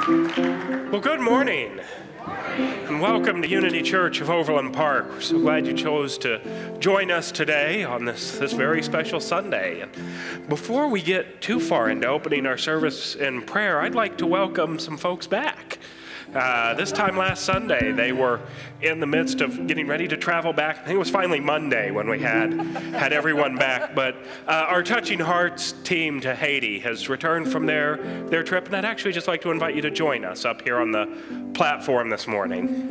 Well, good morning, and welcome to Unity Church of Overland Park. We're so glad you chose to join us today on this very special Sunday. And before we get too far into opening our service in prayer, I'd like to welcome some folks back. This time last Sunday, they were in the midst of getting ready to travel back. I think it was finally Monday when we had everyone back. But our Touching Hearts team to Haiti has returned from their trip, and I'd actually just like to invite you to join us up here on the platform this morning.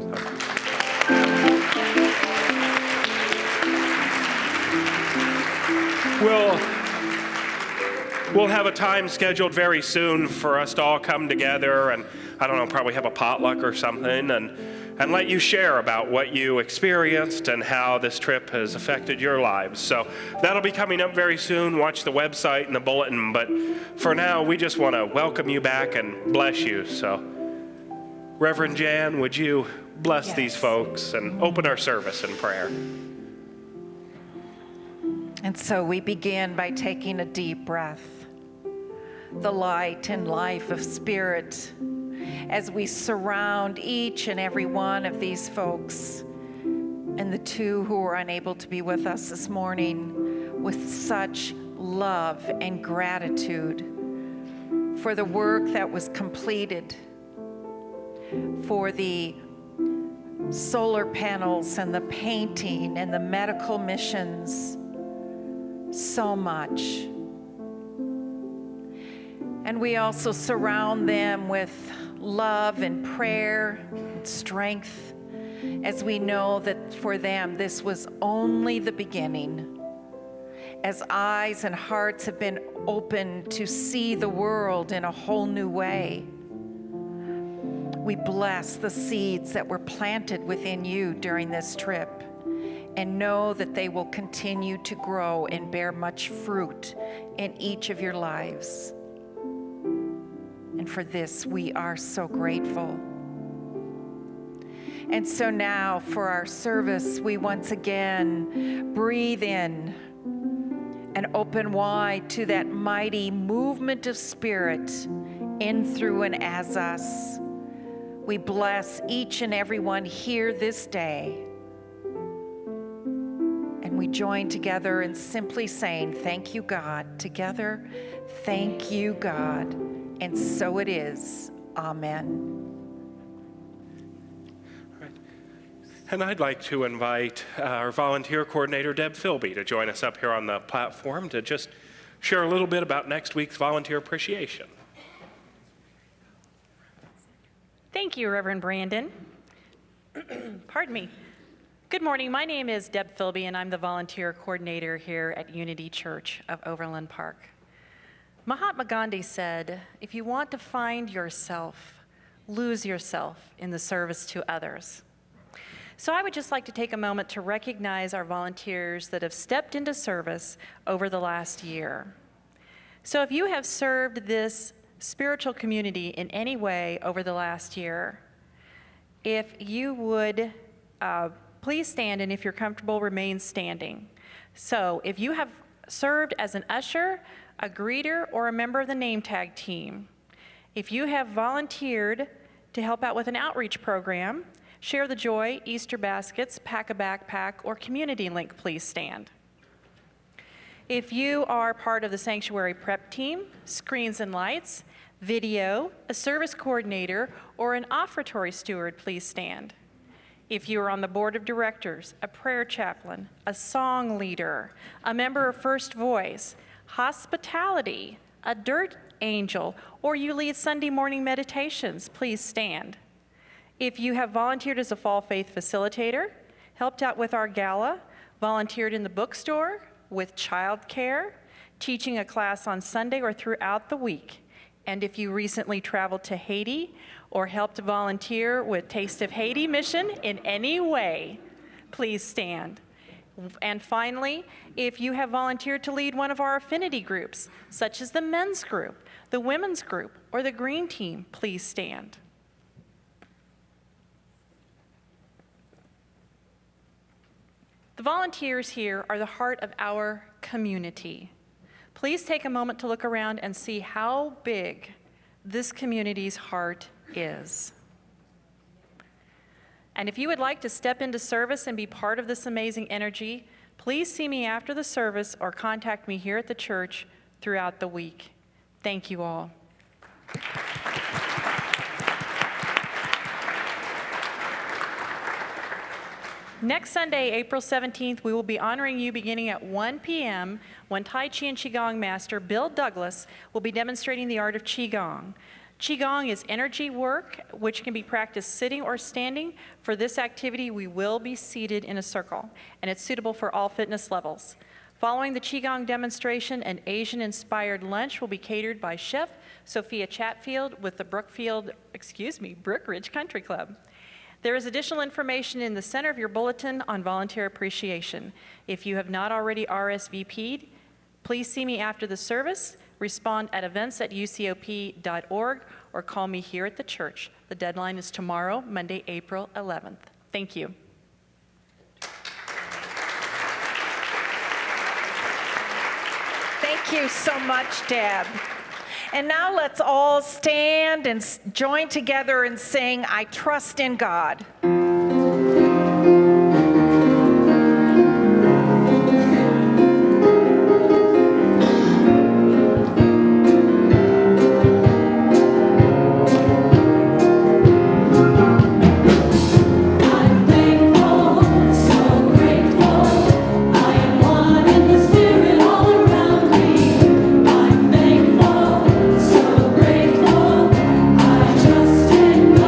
We'll have a time scheduled very soon for us to all come together and, I don't know, probably have a potluck or something and let you share about what you experienced and how this trip has affected your lives. So that'll be coming up very soon. Watch the website and the bulletin. But for now, we just want to welcome you back and bless you. So Reverend Jan, would you bless these folks and open our service in prayer? And so we begin by taking a deep breath. The light and life of Spirit as we surround each and every one of these folks and the two who are unable to be with us this morning with such love and gratitude for the work that was completed, for the solar panels and the painting and the medical missions, so much. And we also surround them with love and prayer and strength as we know that for them this was only the beginning. As eyes and hearts have been opened to see the world in a whole new way, we bless the seeds that were planted within you during this trip and know that they will continue to grow and bear much fruit in each of your lives. And for this, we are so grateful. And so now for our service, we once again breathe in and open wide to that mighty movement of Spirit in, through, and as us. We bless each and every one here this day. And we join together in simply saying, thank you, God. Together, thank you, God. And so it is. Amen. Right. And I'd like to invite our volunteer coordinator, Deb Philby, to join us up here on the platform to just share a little bit about next week's volunteer appreciation. Thank you, Reverend Brandon. Pardon me. Good morning. My name is Deb Philby, and I'm the volunteer coordinator here at Unity Church of Overland Park. Mahatma Gandhi said, if you want to find yourself, lose yourself in the service to others. So I would just like to take a moment to recognize our volunteers that have stepped into service over the last year. So if you have served this spiritual community in any way over the last year, if you would please stand, and if you're comfortable, remain standing. So if you have served as an usher, a greeter, or a member of the name tag team, if you have volunteered to help out with an outreach program, Share the Joy, Easter baskets, Pack a Backpack, or Community Link, please stand. If you are part of the sanctuary prep team, screens and lights, video, a service coordinator, or an offertory steward, please stand. If you are on the board of directors, a prayer chaplain, a song leader, a member of First Voice, hospitality, a dirt angel, or you lead Sunday morning meditations, please stand. If you have volunteered as a Fall Faith facilitator, helped out with our gala, volunteered in the bookstore, with childcare, teaching a class on Sunday or throughout the week, and if you recently traveled to Haiti or helped volunteer with Taste of Haiti mission in any way, please stand. And finally, if you have volunteered to lead one of our affinity groups, such as the men's group, the women's group, or the green team, please stand. The volunteers here are the heart of our community. Please take a moment to look around and see how big this community's heart is. And if you would like to step into service and be part of this amazing energy, please see me after the service or contact me here at the church throughout the week. Thank you all. Next Sunday, April 17th, we will be honoring you beginning at 1 p.m. when Tai Chi and Qigong master Bill Douglas will be demonstrating the art of Qigong. Qigong is energy work, which can be practiced sitting or standing. For this activity, we will be seated in a circle, and it's suitable for all fitness levels. Following the Qigong demonstration, an Asian-inspired lunch will be catered by Chef Sophia Chatfield with the Brookridge Country Club. There is additional information in the center of your bulletin on volunteer appreciation. If you have not already RSVP'd, please see me after the service, respond at events@ucop.org, or call me here at the church. The deadline is tomorrow, Monday, April 11th. Thank you. Thank you so much, Deb. And now let's all stand and join together and sing, I Trust in God. I trust in God.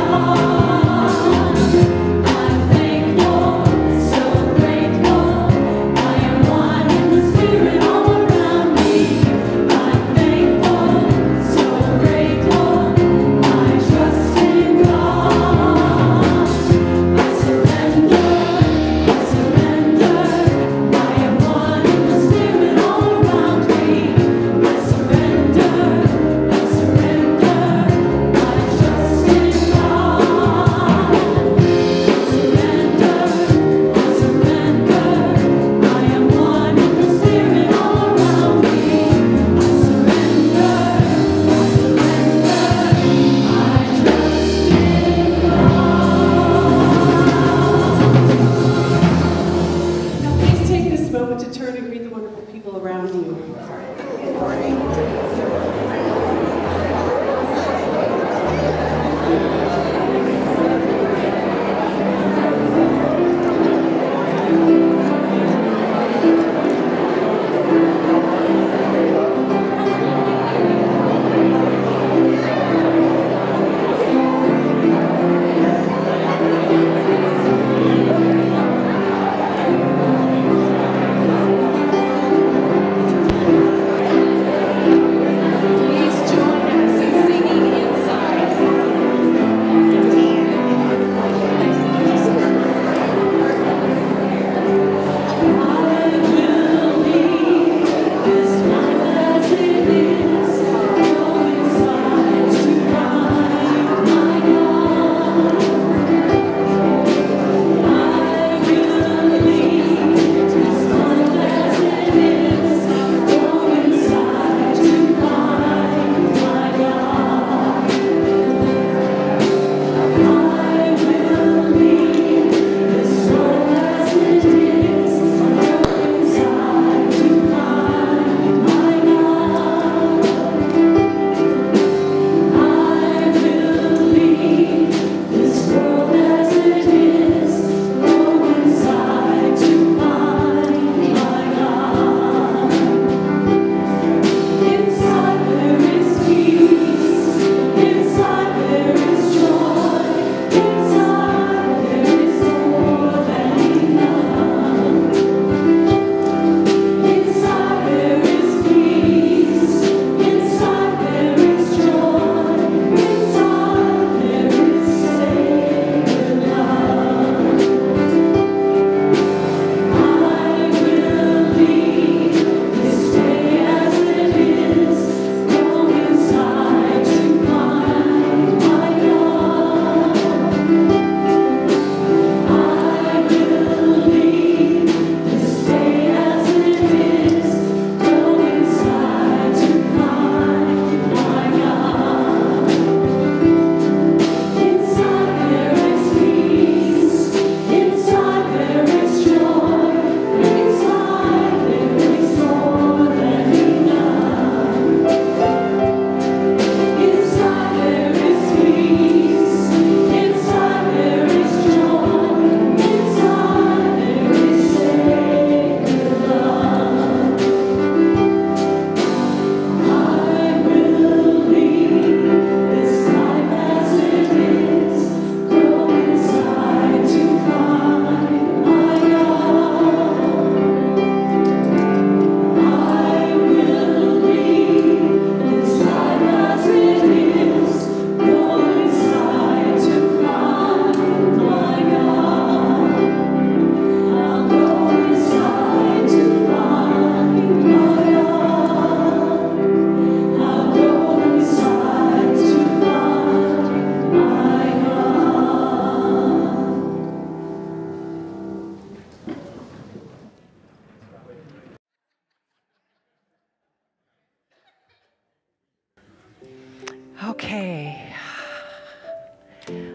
Okay.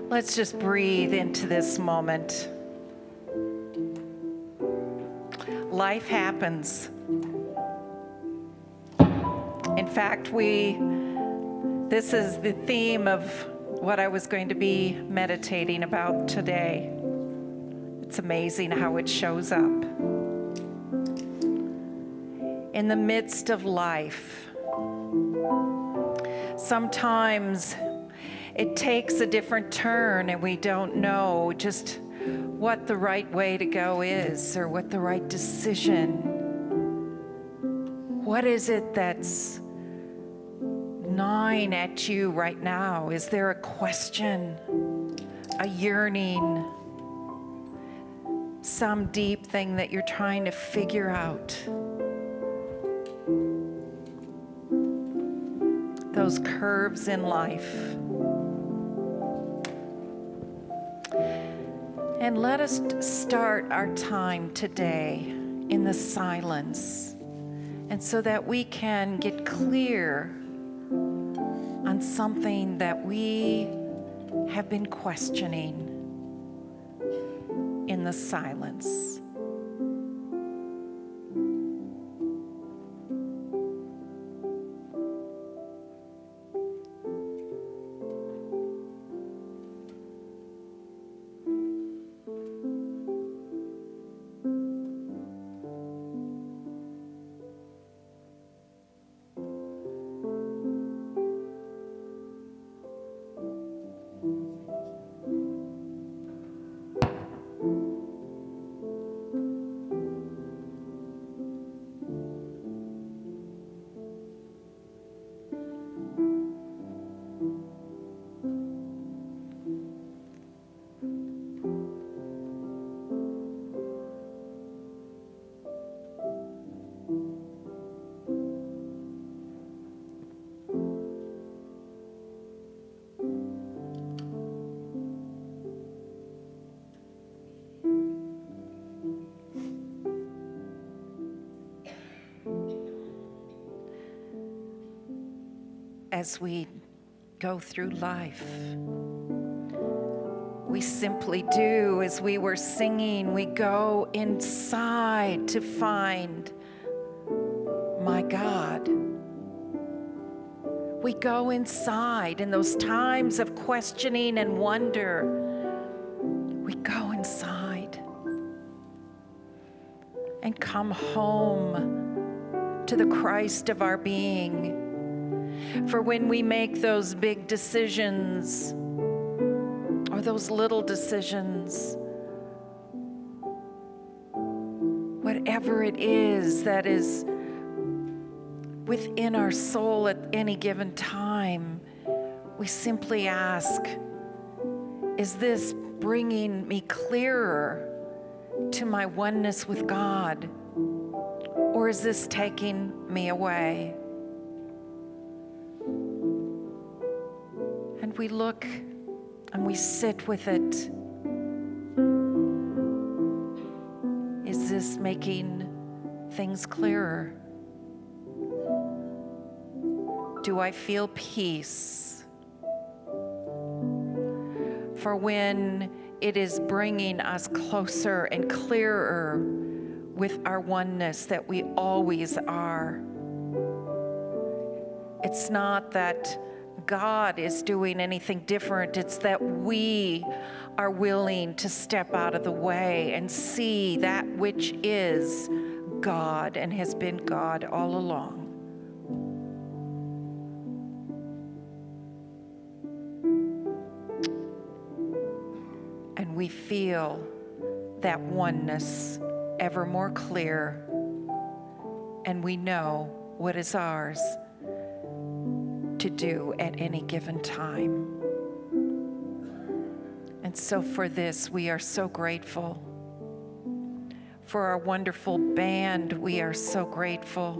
Let's just breathe into this moment. Life happens. In fact, this is the theme of what I was going to be meditating about today. It's amazing how it shows up. In the midst of life, sometimes it takes a different turn and we don't know just what the right way to go is or what the right decision. What is it that's gnawing at you right now? Is there a question, a yearning, some deep thing that you're trying to figure out? Those curves in life. And let us start our time today in the silence, and so that we can get clear on something that we have been questioning in the silence. As we go through life, we simply do as we were singing. We go inside to find my God. We go inside in those times of questioning and wonder. We go inside and come home to the Christ of our being. For when we make those big decisions or those little decisions, whatever it is that is within our soul at any given time, we simply ask, is this bringing me clearer to my oneness with God, or is this taking me away? And we look and we sit with it. Is this making things clearer? Do I feel peace? For when it is bringing us closer and clearer with our oneness that we always are, it's not that God is doing anything different. It's that we are willing to step out of the way and see that which is God and has been God all along. And we feel that oneness ever more clear, and we know what is ours to do at any given time. And so for this, we are so grateful. For our wonderful band, we are so grateful.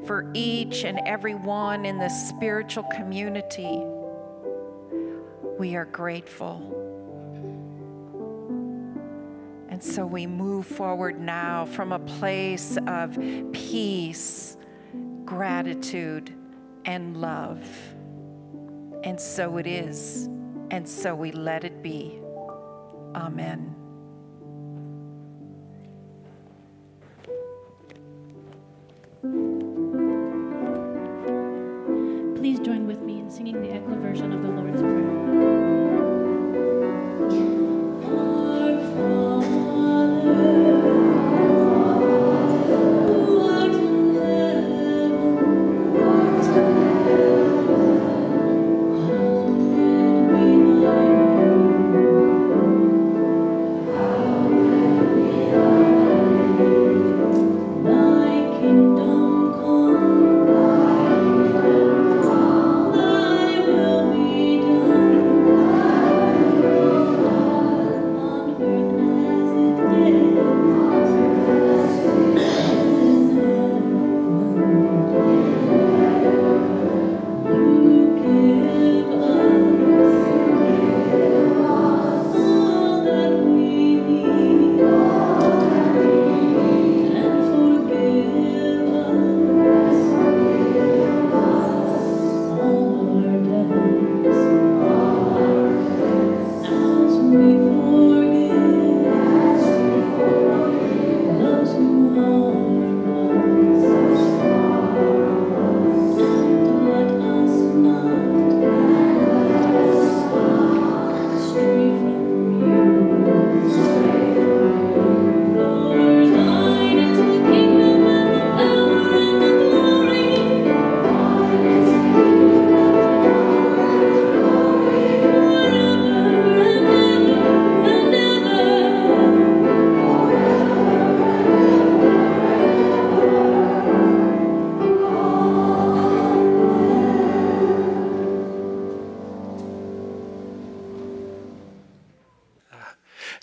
For each and every one in the spiritual community, we are grateful. And so we move forward now from a place of peace, gratitude, and love. And so it is, and so we let it be. Amen. Please join with me in singing the echo version of the Lord's Prayer. Our Father, who art in heaven, hallowed be thy name. Thy kingdom come, thy will be done, on earth as it is in heaven. You give us all that we need, and forgive us all our debts, as we forgive those who harm us. And let us not stray from you. For thine is the kingdom and the power and the glory, forever and ever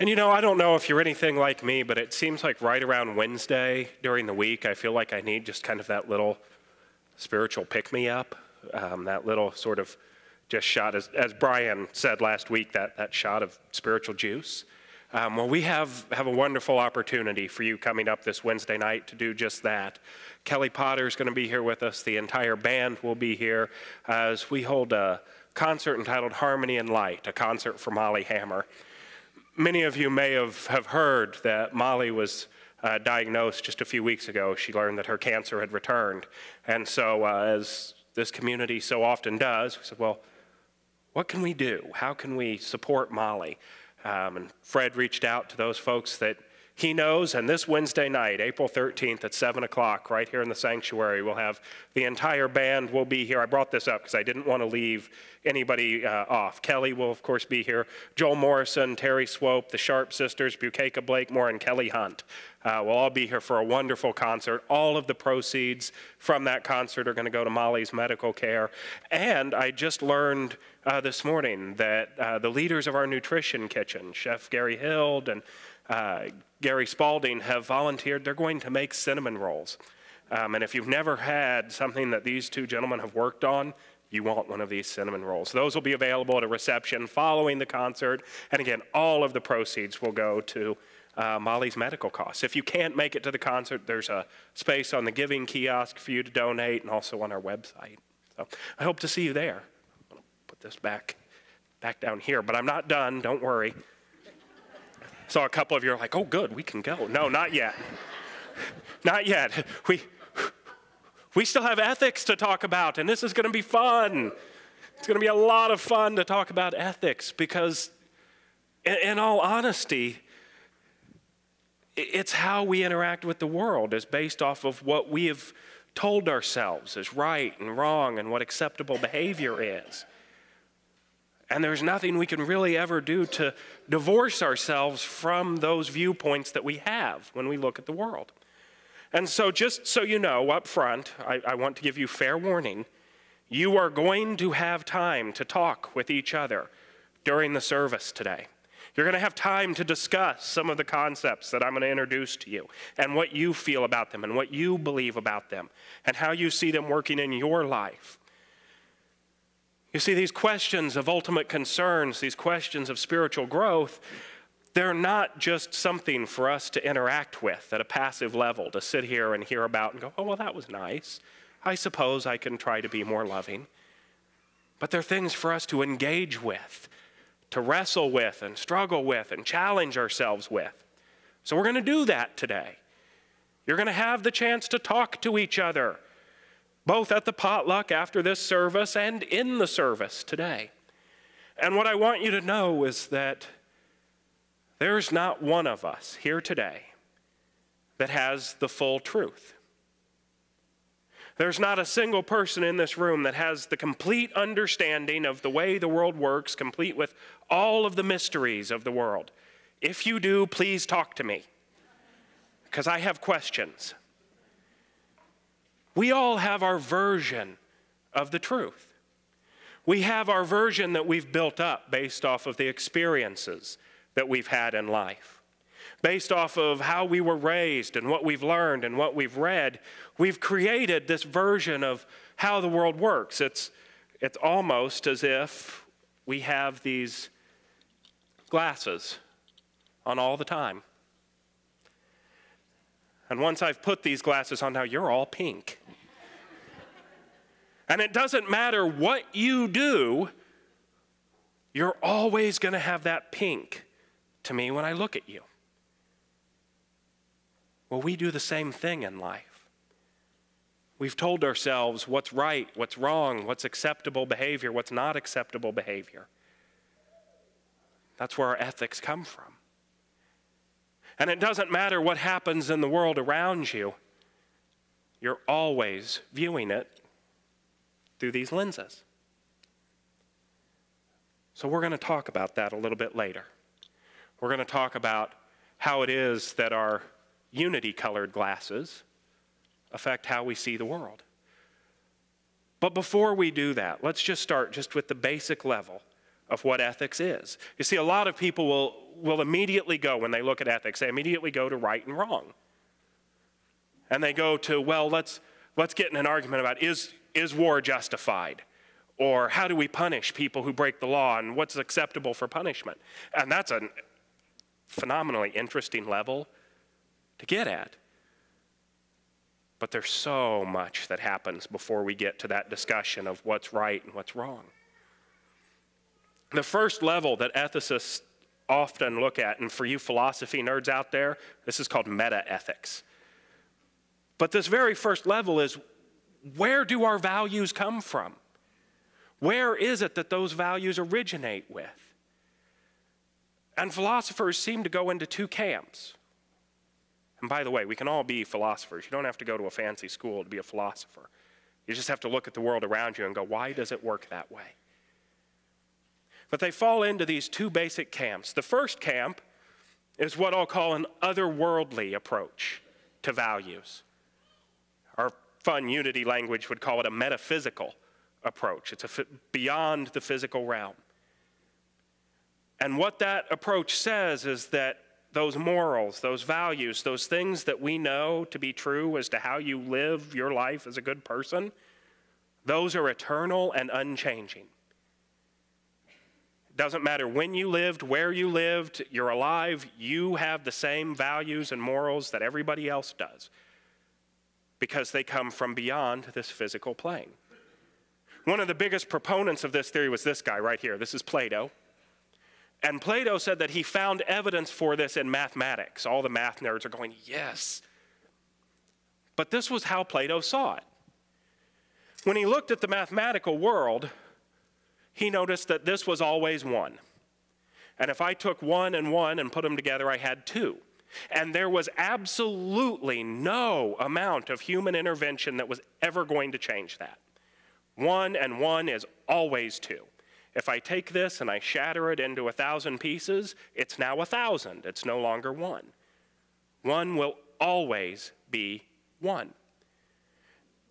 And you know, I don't know if you're anything like me, but it seems like right around Wednesday during the week, I feel like I need just kind of that little spiritual pick-me-up, that little sort of just shot, as Brian said last week, that shot of spiritual juice. Well, we have a wonderful opportunity for you coming up this Wednesday night to do just that. Kelly Potter's going to be here with us. The entire band will be here as we hold a concert entitled Harmony and Light, a concert for Molly Hammer. Many of you may have heard that Molly was diagnosed just a few weeks ago. She learned that her cancer had returned. And so as this community so often does, we said, well, what can we do? How can we support Molly? And Fred reached out to those folks that he knows, and this Wednesday night, April 13th at 7 o'clock, right here in the sanctuary, we'll have the entire band will be here. I brought this up because I didn't want to leave anybody off. Kelly will, of course, be here. Joel Morrison, Terry Swope, the Sharp Sisters, Bukeka Blakemore, and Kelly Hunt will all be here for a wonderful concert. All of the proceeds from that concert are going to go to Molly's medical care. And I just learned this morning that the leaders of our nutrition kitchen, Chef Gary Hild and Gary Spalding, have volunteered. They're going to make cinnamon rolls. And if you've never had something that these two gentlemen have worked on, you want one of these cinnamon rolls. Those will be available at a reception following the concert. And again, all of the proceeds will go to Molly's medical costs. If you can't make it to the concert, there's a space on the giving kiosk for you to donate and also on our website. So I hope to see you there. I'm going to put this back down here, but I'm not done. Don't worry. Saw a couple of you are like, oh, good, we can go. No, not yet. Not yet. We still have ethics to talk about, and this is going to be fun. It's going to be a lot of fun to talk about ethics because, in all honesty, it's how we interact with the world is based off of what we have told ourselves is right and wrong and what acceptable behavior is. And there's nothing we can really ever do to divorce ourselves from those viewpoints that we have when we look at the world. And so just so you know up front, I want to give you fair warning. You are going to have time to talk with each other during the service today. You're going to have time to discuss some of the concepts that I'm going to introduce to you and what you feel about them and what you believe about them and how you see them working in your life. You see, these questions of ultimate concerns, these questions of spiritual growth, they're not just something for us to interact with at a passive level, to sit here and hear about and go, oh, well, that was nice. I suppose I can try to be more loving. But they're things for us to engage with, to wrestle with and struggle with and challenge ourselves with. So we're going to do that today. You're going to have the chance to talk to each other, both at the potluck after this service and in the service today. And what I want you to know is that there's not one of us here today that has the full truth. There's not a single person in this room that has the complete understanding of the way the world works, complete with all of the mysteries of the world. If you do, please talk to me, because I have questions. We all have our version of the truth. We have our version that we've built up based off of the experiences that we've had in life. Based off of how we were raised and what we've learned and what we've read, we've created this version of how the world works. It's almost as if we have these glasses on all the time. And once I've put these glasses on, now you're all pink. And it doesn't matter what you do, you're always going to have that pink to me when I look at you. Well, we do the same thing in life. We've told ourselves what's right, what's wrong, what's acceptable behavior, what's not acceptable behavior. That's where our ethics come from. And it doesn't matter what happens in the world around you, you're always viewing it through these lenses. So we're going to talk about that a little bit later. We're going to talk about how it is that our unity-colored glasses affect how we see the world. But before we do that, let's just start just with the basic level of what ethics is. You see, a lot of people will immediately go, when they look at ethics, they immediately go to right and wrong. And they go to, well, let's get in an argument about is war justified? Or how do we punish people who break the law, and what's acceptable for punishment? And that's a phenomenally interesting level to get at. But there's so much that happens before we get to that discussion of what's right and what's wrong. The first level that ethicists often look at, and for you philosophy nerds out there, this is called meta-ethics. But this very first level is, where do our values come from? Where is it that those values originate with? And philosophers seem to go into two camps. And by the way, we can all be philosophers. You don't have to go to a fancy school to be a philosopher. You just have to look at the world around you and go, why does it work that way? But they fall into these two basic camps. The first camp is what I'll call an otherworldly approach to values. Our fun unity language would call it a metaphysical approach. It's beyond the physical realm. And what that approach says is that those morals, those values, those things that we know to be true as to how you live your life as a good person, those are eternal and unchanging. It doesn't matter when you lived, where you lived, you're alive, you have the same values and morals that everybody else does, because they come from beyond this physical plane. One of the biggest proponents of this theory was this guy right here. This is Plato. And Plato said that he found evidence for this in mathematics. All the math nerds are going, yes. But this was how Plato saw it. When he looked at the mathematical world, he noticed that this was always one. And if I took 1 and 1 and put them together, I had 2. And there was absolutely no amount of human intervention that was ever going to change that. 1 and 1 is always 2. If I take this and I shatter it into 1,000 pieces, it's now 1,000. It's no longer 1. 1 will always be 1.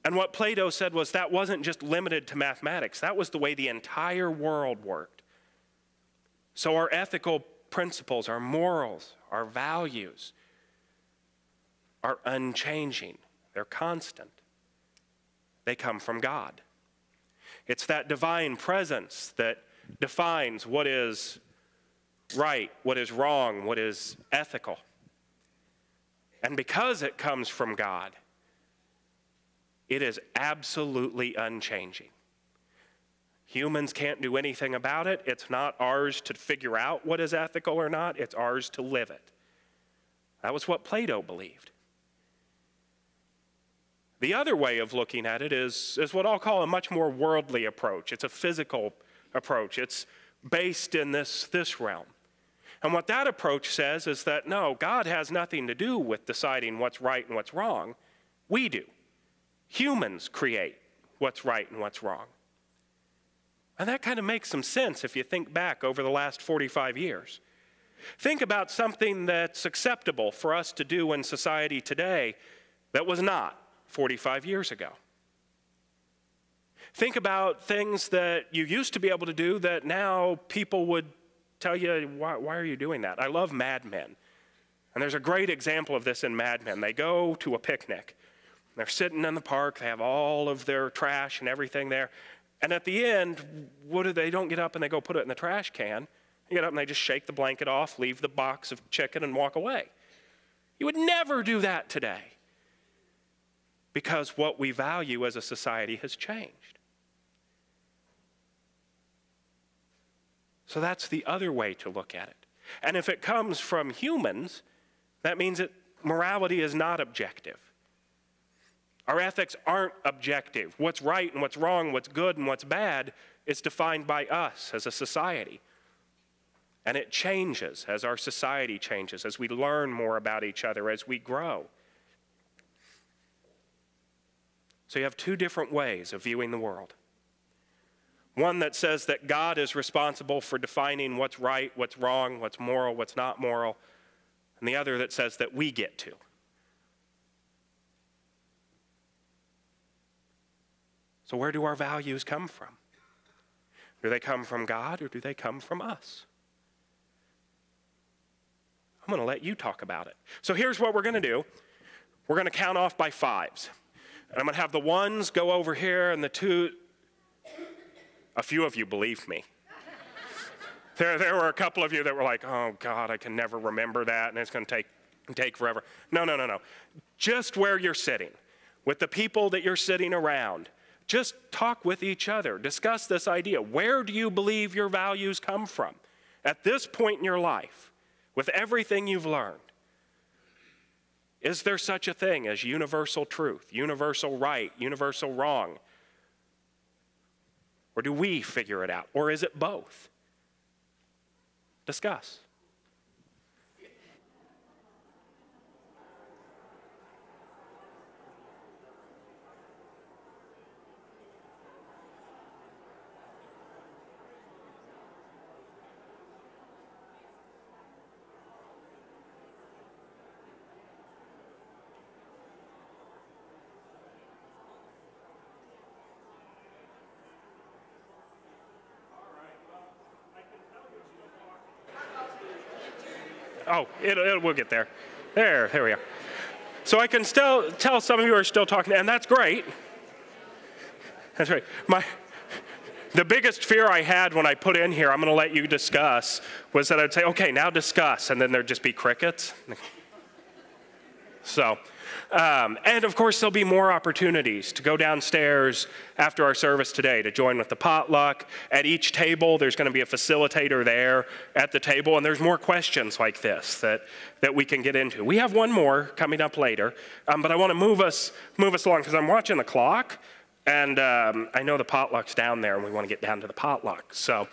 And what Plato said was that wasn't just limited to mathematics. That was the way the entire world worked. So our ethical principles, our morals, our values are unchanging. They're constant. They come from God. It's that divine presence that defines what is right, what is wrong, what is ethical. And because it comes from God, It is absolutely unchanging. Humans can't do anything about it. It's not ours to figure out what is ethical or not. It's ours to live it. That was what Plato believed. The other way of looking at it is what I'll call a much more worldly approach. It's a physical approach. It's based in this realm. And what that approach says is that, no, God has nothing to do with deciding what's right and what's wrong. We do. Humans create what's right and what's wrong. And that kind of makes some sense if you think back over the last 45 years. Think about something that's acceptable for us to do in society today that was not 45 years ago. Think about things that you used to be able to do that now people would tell you, why are you doing that? I love Mad Men. And there's a great example of this in Mad Men. They go to a picnic. They're sitting in the park. They have all of their trash and everything there. And at the end, what do? They don't get up and they go put it in the trash can. They get up and they just shake the blanket off, leave the box of chicken, and walk away. You would never do that today because what we value as a society has changed. So that's the other way to look at it. And if it comes from humans, that means that morality is not objective. Our ethics aren't objective. What's right and what's wrong, what's good and what's bad is defined by us as a society. And it changes as our society changes, as we learn more about each other, as we grow. So you have two different ways of viewing the world. One that says that God is responsible for defining what's right, what's wrong, what's moral, what's not moral, and the other that says that we get to. So where do our values come from? Do they come from God or do they come from us? I'm going to let you talk about it. So here's what we're going to do. We're going to count off by fives. And I'm going to have the ones go over here and the two. A few of you believed me. There were a couple of you that were like, oh, God, I can never remember that, and it's going to take forever. No. Just where you're sitting, with the people that you're sitting around, just talk with each other. Discuss this idea. Where do you believe your values come from? At this point in your life, with everything you've learned, is there such a thing as universal truth, universal right, universal wrong? Or do we figure it out? Or is it both? Discuss. Oh, we'll get there. There we are. So I can still tell some of you are still talking, and that's great. That's right. The biggest fear I had when I put in here, I'm going to let you discuss, was that I'd say, okay, now discuss, and then there'd just be crickets. So, and of course, there'll be more opportunities to go downstairs after our service today to join with the potluck. At each table, there's going to be a facilitator there at the table, and there's more questions like this that we can get into. We have one more coming up later, but I want to move us along because I'm watching the clock, and I know the potluck's down there, and we want to get down to the potluck. So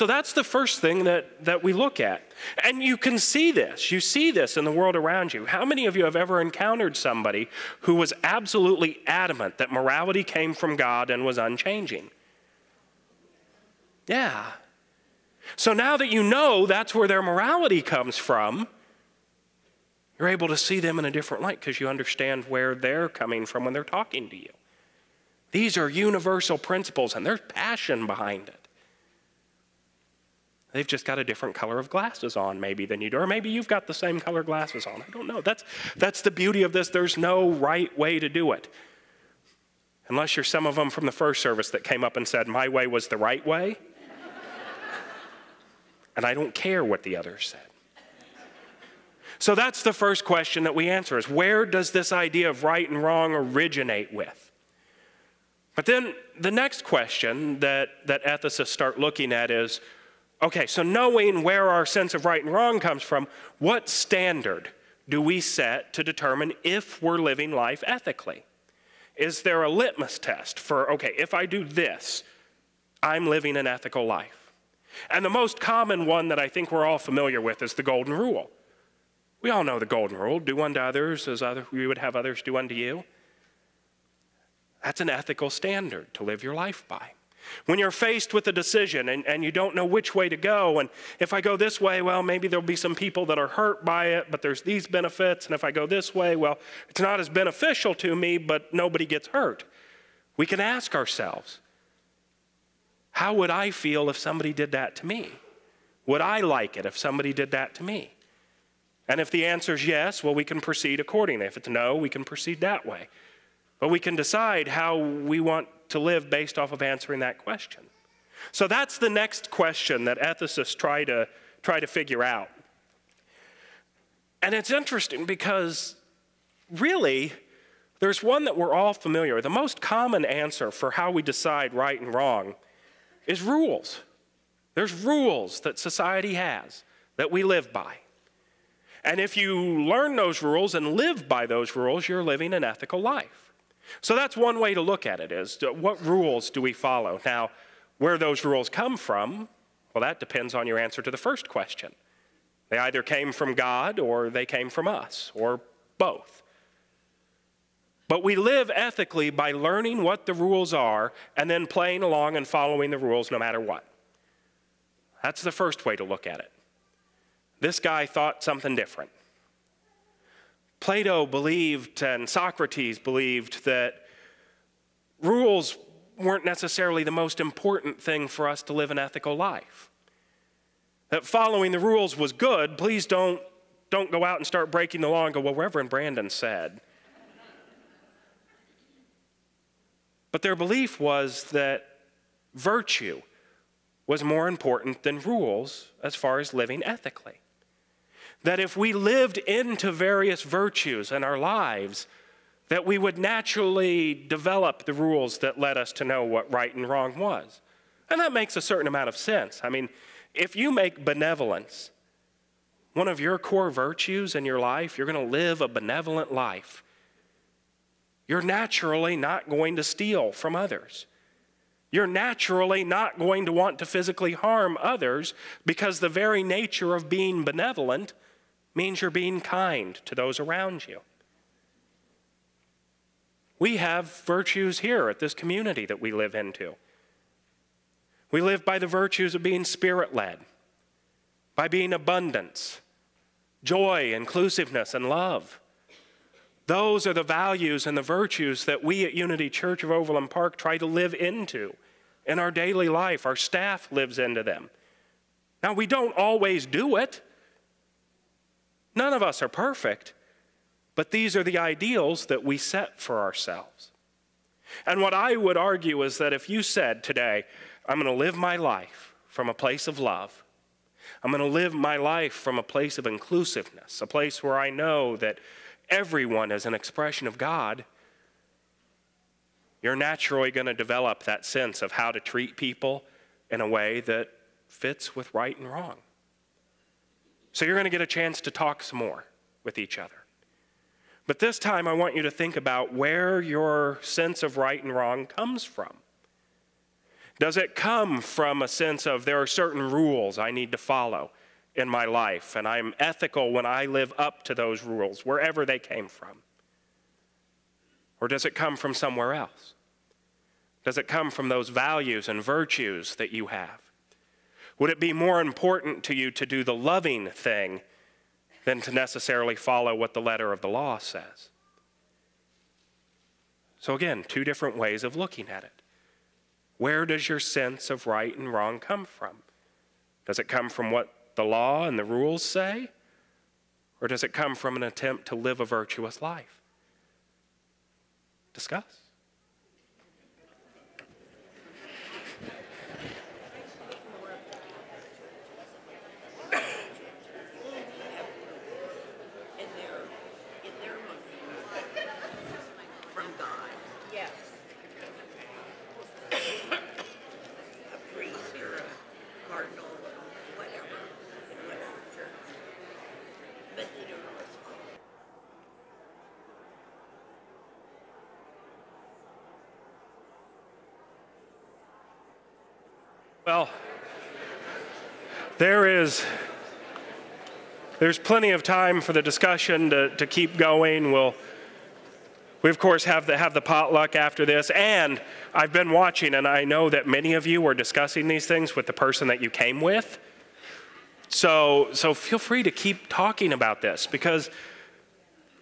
that's the first thing that we look at. And you can see this. You see this in the world around you. How many of you have ever encountered somebody who was absolutely adamant that morality came from God and was unchanging? Yeah. So now that you know that's where their morality comes from, you're able to see them in a different light because you understand where they're coming from when they're talking to you. These are universal principles, and there's passion behind it. They've just got a different color of glasses on maybe than you do, or maybe you've got the same color glasses on. I don't know. That's the beauty of this. There's no right way to do it. Unless you're some of them from the first service that came up and said, my way was the right way. And I don't care what the others said. So that's the first question that we answer is, where does this idea of right and wrong originate with? But then the next question that ethicists start looking at is, okay, so knowing where our sense of right and wrong comes from, what standard do we set to determine if we're living life ethically? Is there a litmus test for, okay, if I do this, I'm living an ethical life? And the most common one that I think we're all familiar with is the golden rule. We all know the golden rule, do unto others as we would have others do unto you. That's an ethical standard to live your life by. When you're faced with a decision and you don't know which way to go, and if I go this way, well, maybe there'll be some people that are hurt by it, but there's these benefits, and if I go this way, well, it's not as beneficial to me, but nobody gets hurt. We can ask ourselves, how would I feel if somebody did that to me? Would I like it if somebody did that to me? And if the answer is yes, well, we can proceed accordingly. If it's no, we can proceed that way. But we can decide how we want to live based off of answering that question. So that's the next question that ethicists try to figure out. And it's interesting because really, there's one that we're all familiar with. The most common answer for how we decide right and wrong is rules. There's rules that society has that we live by. And if you learn those rules and live by those rules, you're living an ethical life. So that's one way to look at it, is what rules do we follow? Now, where those rules come from, well, that depends on your answer to the first question. They either came from God or they came from us, or both. But we live ethically by learning what the rules are and then playing along and following the rules no matter what. That's the first way to look at it. This guy thought something different. Plato believed and Socrates believed that rules weren't necessarily the most important thing for us to live an ethical life. That following the rules was good. Please don't go out and start breaking the law and go, well, Reverend Brandon said. But their belief was that virtue was more important than rules as far as living ethically. That if we lived into various virtues in our lives, that we would naturally develop the rules that led us to know what right and wrong was. And that makes a certain amount of sense. I mean, if you make benevolence one of your core virtues in your life, you're going to live a benevolent life. You're naturally not going to steal from others. You're naturally not going to want to physically harm others because the very nature of being benevolent means you're being kind to those around you. We have virtues here at this community that we live into. We live by the virtues of being spirit-led, by being abundance, joy, inclusiveness, and love. Those are the values and the virtues that we at Unity Church of Overland Park try to live into in our daily life. Our staff lives into them. Now, we don't always do it. None of us are perfect, but these are the ideals that we set for ourselves. And what I would argue is that if you said today, I'm going to live my life from a place of love, I'm going to live my life from a place of inclusiveness, a place where I know that everyone is an expression of God, you're naturally going to develop that sense of how to treat people in a way that fits with right and wrong. So you're going to get a chance to talk some more with each other. But this time I want you to think about where your sense of right and wrong comes from. Does it come from a sense of there are certain rules I need to follow in my life, and I'm ethical when I live up to those rules, wherever they came from? Or does it come from somewhere else? Does it come from those values and virtues that you have? Would it be more important to you to do the loving thing than to necessarily follow what the letter of the law says? So again, two different ways of looking at it. Where does your sense of right and wrong come from? Does it come from what the law and the rules say? Or does it come from an attempt to live a virtuous life? Discuss. Well, there's plenty of time for the discussion to keep going. We of course have the potluck after this, and I've been watching, and I know that many of you are discussing these things with the person that you came with. So feel free to keep talking about this, because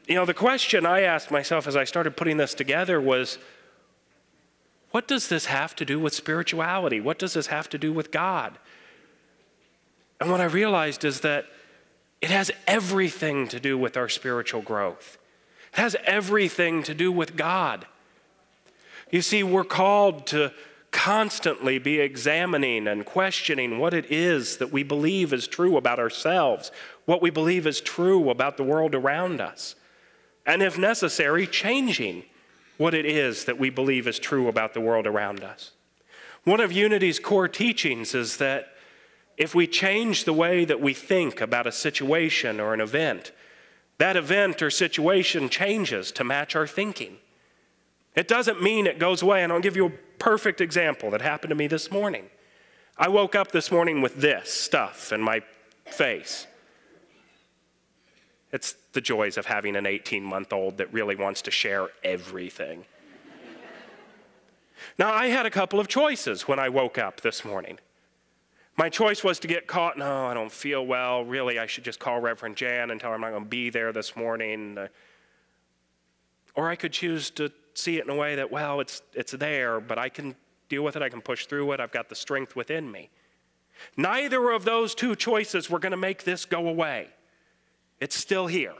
the question I asked myself as I started putting this together was, what does this have to do with spirituality? What does this have to do with God? And what I realized is that it has everything to do with our spiritual growth. It has everything to do with God. You see, we're called to constantly be examining and questioning what it is that we believe is true about ourselves, what we believe is true about the world around us, and if necessary, changing what it is that we believe is true about the world around us. One of Unity's core teachings is that if we change the way that we think about a situation or an event, that event or situation changes to match our thinking. It doesn't mean it goes away, and I'll give you a perfect example that happened to me this morning. I woke up this morning with this stuff in my face. It's the joys of having an 18-month-old that really wants to share everything. Now, I had a couple of choices when I woke up this morning. My choice was to get caught, no, I don't feel well. Really, I should just call Reverend Jan and tell her I'm not going to be there this morning. Or I could choose to see it in a way that, well, it's there, but I can deal with it. I can push through it. I've got the strength within me. Neither of those two choices were going to make this go away. It's still here.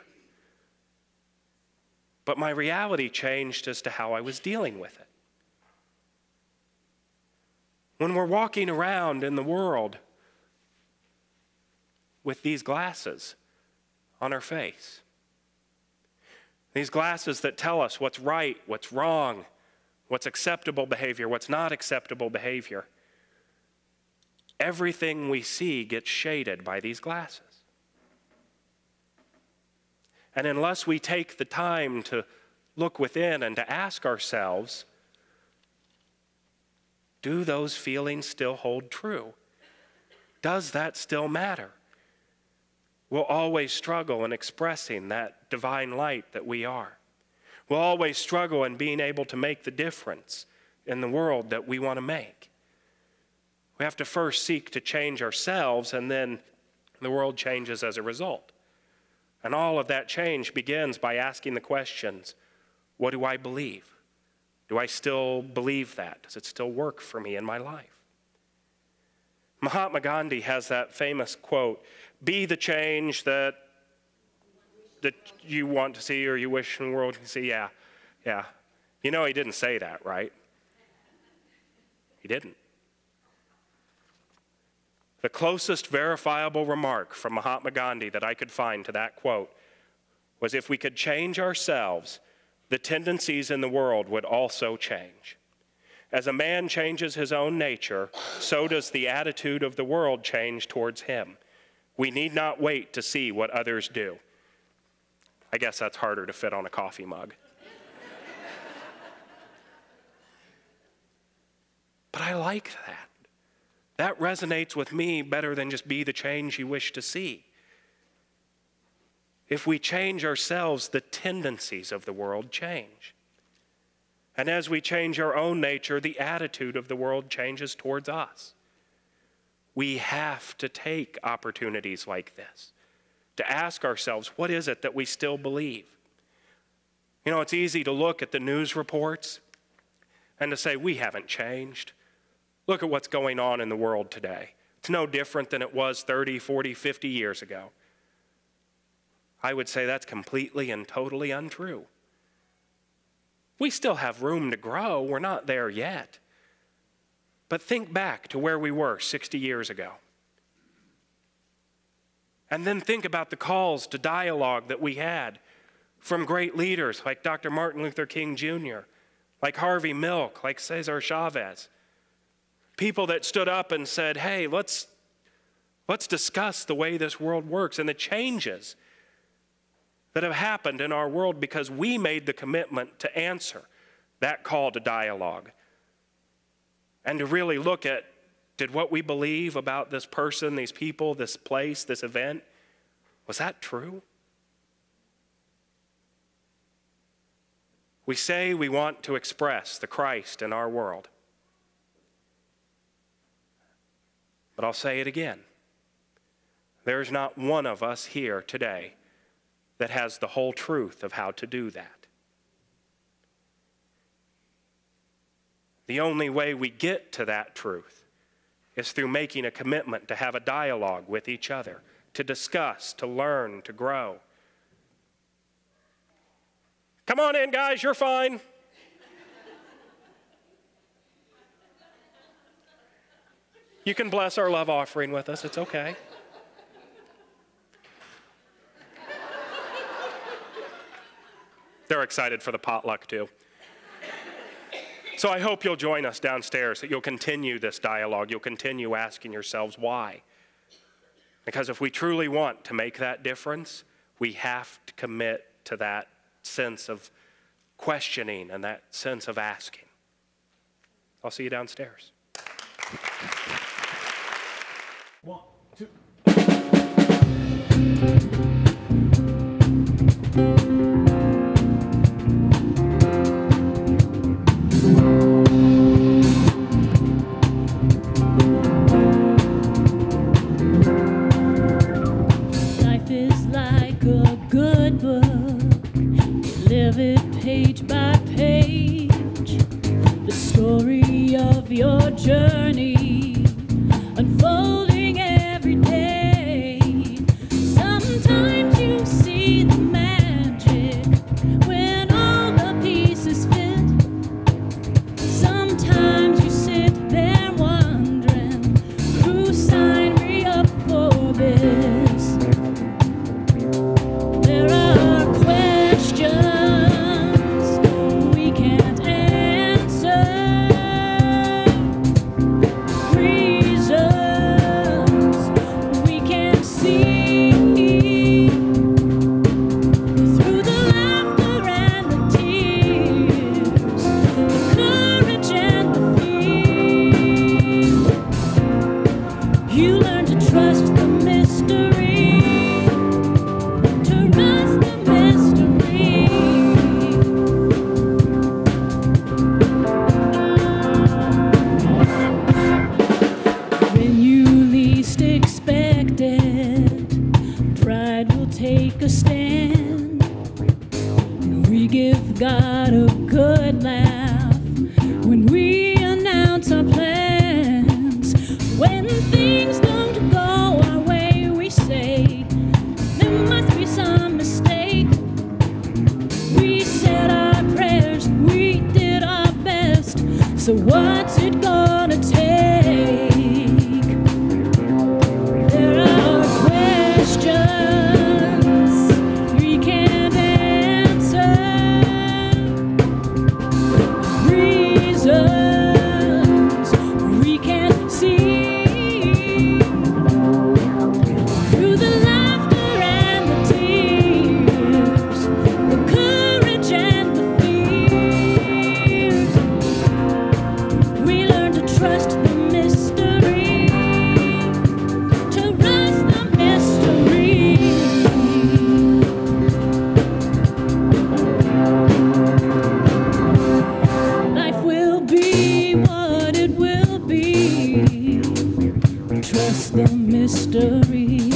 But my reality changed as to how I was dealing with it. When we're walking around in the world with these glasses on our face, these glasses that tell us what's right, what's wrong, what's acceptable behavior, what's not acceptable behavior, everything we see gets shaded by these glasses. And unless we take the time to look within and to ask ourselves, do those feelings still hold true? Does that still matter? We'll always struggle in expressing that divine light that we are. We'll always struggle in being able to make the difference in the world that we want to make. We have to first seek to change ourselves, and then the world changes as a result. And all of that change begins by asking the questions, what do I believe? Do I still believe that? Does it still work for me in my life? Mahatma Gandhi has that famous quote, be the change that you want to see or you wish the world to see. Yeah. You know he didn't say that, right? He didn't. The closest verifiable remark from Mahatma Gandhi that I could find to that quote was, if we could change ourselves, the tendencies in the world would also change. As a man changes his own nature, so does the attitude of the world change towards him. We need not wait to see what others do. I guess that's harder to fit on a coffee mug. But I like that. That resonates with me better than just be the change you wish to see. If we change ourselves, the tendencies of the world change. And as we change our own nature, the attitude of the world changes towards us. We have to take opportunities like this to ask ourselves, what is it that we still believe? You know, it's easy to look at the news reports and to say, we haven't changed. Look at what's going on in the world today. It's no different than it was 30, 40, 50 years ago. I would say that's completely and totally untrue. We still have room to grow. We're not there yet. But think back to where we were 60 years ago. And then think about the calls to dialogue that we had from great leaders like Dr. Martin Luther King Jr., like Harvey Milk, like Cesar Chavez. People that stood up and said, hey, let's discuss the way this world works and the changes that have happened in our world because we made the commitment to answer that call to dialogue and to really look at Did what we believe about this person, these people, this place, this event, was that true? We say we want to express the Christ in our world. But I'll say it again. There's not one of us here today that has the whole truth of how to do that. The only way we get to that truth is through making a commitment to have a dialogue with each other, to discuss, to learn, to grow. Come on in, guys, you're fine. You can bless our love offering with us, it's okay. They're excited for the potluck too. So I hope you'll join us downstairs, that you'll continue this dialogue, you'll continue asking yourselves why. Because if we truly want to make that difference, we have to commit to that sense of questioning and that sense of asking. I'll see you downstairs. 1, 2. Life is like a good book. You live it page by page. The story of your journey unfolding every day. Sometimes you see the magic when all the pieces fit. Sometimes you sit there wondering who signed me up for this. There are questions we can't answer, reasons we can't see. Through the laughter and the tears, the courage and the fear, you learn to trust the mystery. To trust the mystery. When you least expect it, pride will take a stand. We give God a good laugh when we announce our plans. When things don't go our way, we say there must be some mistake. We said our prayers, we did our best. So what's it gonna take? There are questions we can't answer, reasons we can't see. Through the laughter and the tears, the courage and the fears, we learn to trust the mystery. To trust the mystery. Life will be what it will be. Trust the mystery.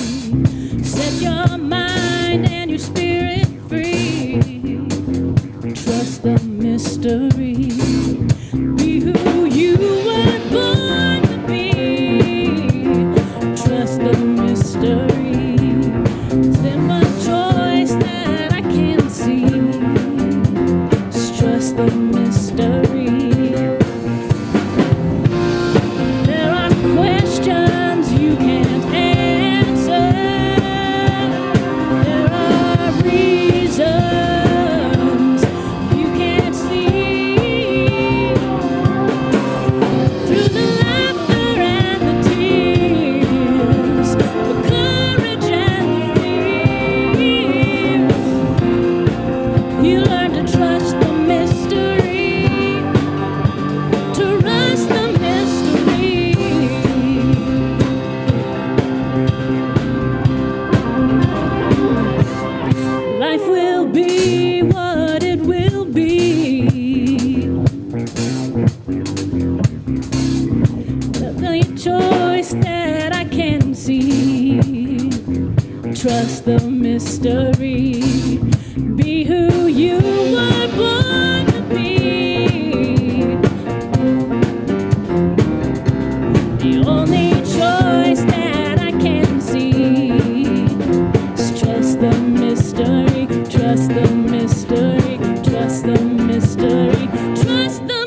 Set your mind and your spirit free. Trust the mystery. Be who you were born to be. Trust the mystery. There's a choice that I can see. Just trust the mystery. There are questions you can't answer. choice that I can see. Trust the mystery. Be who you were born to be. The only choice that I can see is trust the mystery. Trust the mystery. Trust the mystery. Trust the